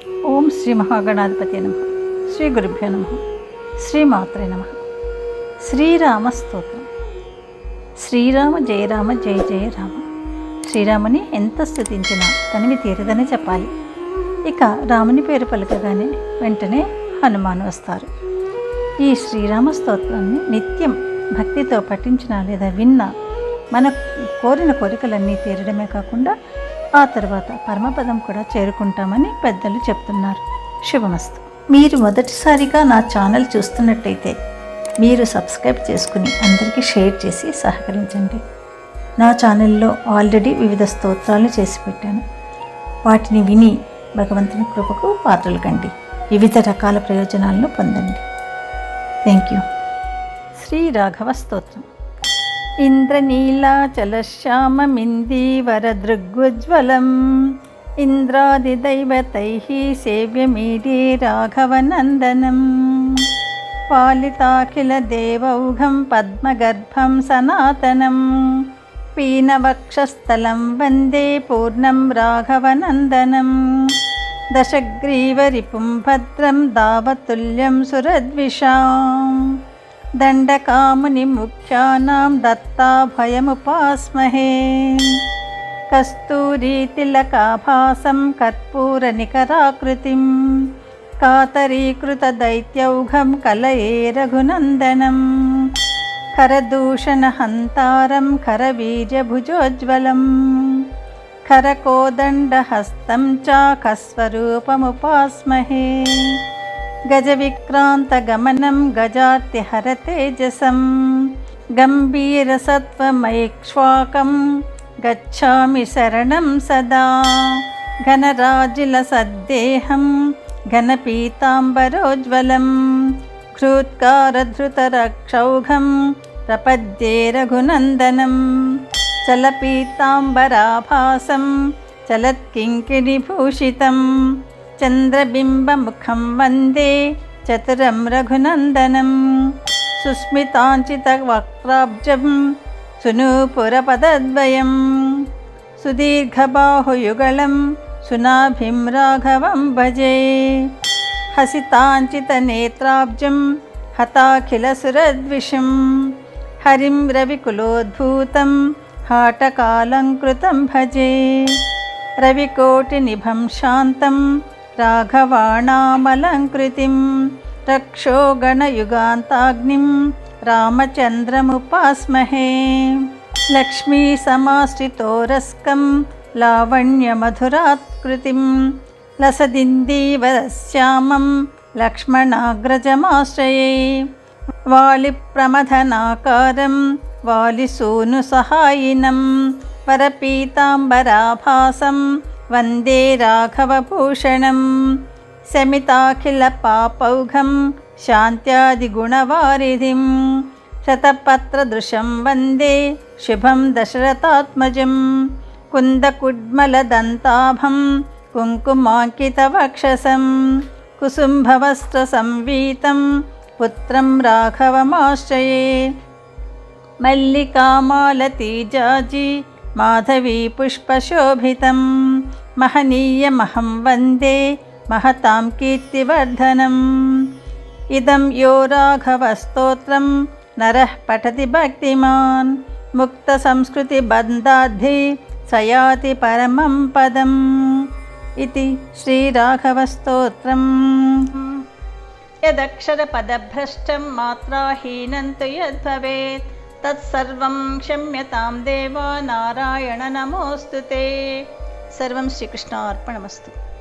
ఓం శ్రీ మహాగణాధిపతి నమః. శ్రీ గురుభ్యో నమః. శ్రీమాత్రే నమః. శ్రీరామ స్తోత్రం. శ్రీరామ జయ రామ జయ జయ రామ. శ్రీరాముని ఎంత స్తుతించినా తనివి తీరదని చెప్పాలి. ఇక రాముని పేరు పలకగానే వెంటనే హనుమాన్ వస్తారు. ఈ శ్రీరామ స్తోత్రాన్ని నిత్యం భక్తితో పఠించినా లేదా విన్నా మన కోరిన కోరికలన్నీ తీరడమే కాకుండా ఆ తర్వాత పరమపదం కూడా చేరుకుంటామని పెద్దలు చెప్తున్నారు. శుభమస్తు. మీరు మొదటిసారిగా నా ఛానల్ చూస్తున్నట్టయితే మీరు సబ్స్క్రైబ్ చేసుకుని అందరికీ షేర్ చేసి సహకరించండి. నా ఛానల్లో ఆల్రెడీ వివిధ స్తోత్రాలు చేసి పెట్టాను. వాటిని విని భగవంతుని కృపకు పాత్రలు కండి. వివిధ రకాల ప్రయోజనాలను పొందండి. Thank you. శ్రీ రాఘవ స్తోత్రం. ఇంద్రనీలాచలశ్యామమిందీవరదృగ్జ్వలం ఇంద్రాదిదైవతైః సేవ్యమీడే రాఘవనందనం పాలితాఖిలదేవౌఘం పద్మగర్భం సనాతనం పీనవక్షస్థలం వందే పూర్ణం రాఘవనందనం దశగ్రీవరిపుం భద్రం దావతుల్యం సురద్విషాం దండకామునిముఖ్యానాం దత్తాభయముపాస్మహే కస్తూరీతిలకాభాసం కర్పూరనికరాకృతిం కాతరీకృతదైత్యౌఘం కలయే రఘునందనం కరదూషణహంతారం కరవీర్యభుజోజ్వలం కరకోదండహస్తం చాకస్వరూపముపాస్మహే గజవిక్రాంతగమనం గజార్తిహరతేజసం గంభీరసత్వమైక్ష్వాకం గచ్ఛామి శరణం సదా ఘనరాజిలసద్దేహం ఘనపీతాంబరోజ్వలం ఘృత్కారధృతరక్షౌఘం ప్రపద్యే రఘునందనం చలపీతాంబరాభాసం చలత్కింకిణిభూషితం చంద్రబింబముఖం వందే చతురం రఘునందనం సుస్మితాంచితవక్త్రాబ్జం సునూపురపదద్వయం సుదీర్ఘబాహుయుగళం సునాభిం రాఘవం భజే హసితాంచితనేత్రాబ్జం హతాఖిలసురద్విషం హరిం రవికులోద్భూతం హాటకాలంకృతం భజే రవికోటినిభం శాంతం రాఘవాణామలంకృతిం రక్షోగణయుగాంతాగ్నిం రామచంద్రముపాస్మహే లక్ష్మీసమాశ్రితోరస్కం లావణ్యమధురాత్కృతిం లసదిందీవరశ్యామం లక్ష్మణాగ్రజమాశ్రయే వాలిప్రమథనాకారం వాలిసూనుసహాయినం వరపీతాంబరాభాసం వందే రాఘవభూషణం శమితాఖిలపాపౌఘం శాంత్యాదిగుణవారిధిం శతపత్రదృశం వందే శుభం దశరథాత్మజం కుందకుడ్మలదంతాభం కుంకుమాంకితవక్షసం కుసుంభవస్త్రసంవీతం పుత్రం రాఘవమాశ్రయే మల్లికామాలతీజాజి మాధవీ పుష్పశోభితం మహనీయమహం వందే మహతాం కీర్తివర్ధనం ఇదం యో రాఘవస్తోత్రం నరః పఠతి భక్తిమాన్ ముక్త సంస్కృతి బంధాద్ధి సయాతి పరమం పదం ఇది శ్రీరాఘవస్తోత్రం. యదక్షరపదభ్రష్టం మాత్రాహీనం తు యద్భవేత్ తత్సర్వం క్షమ్యతాం దేవా నారాయణ నమోస్తుతే. సర్వం శ్రీకృష్ణార్పణమస్తు.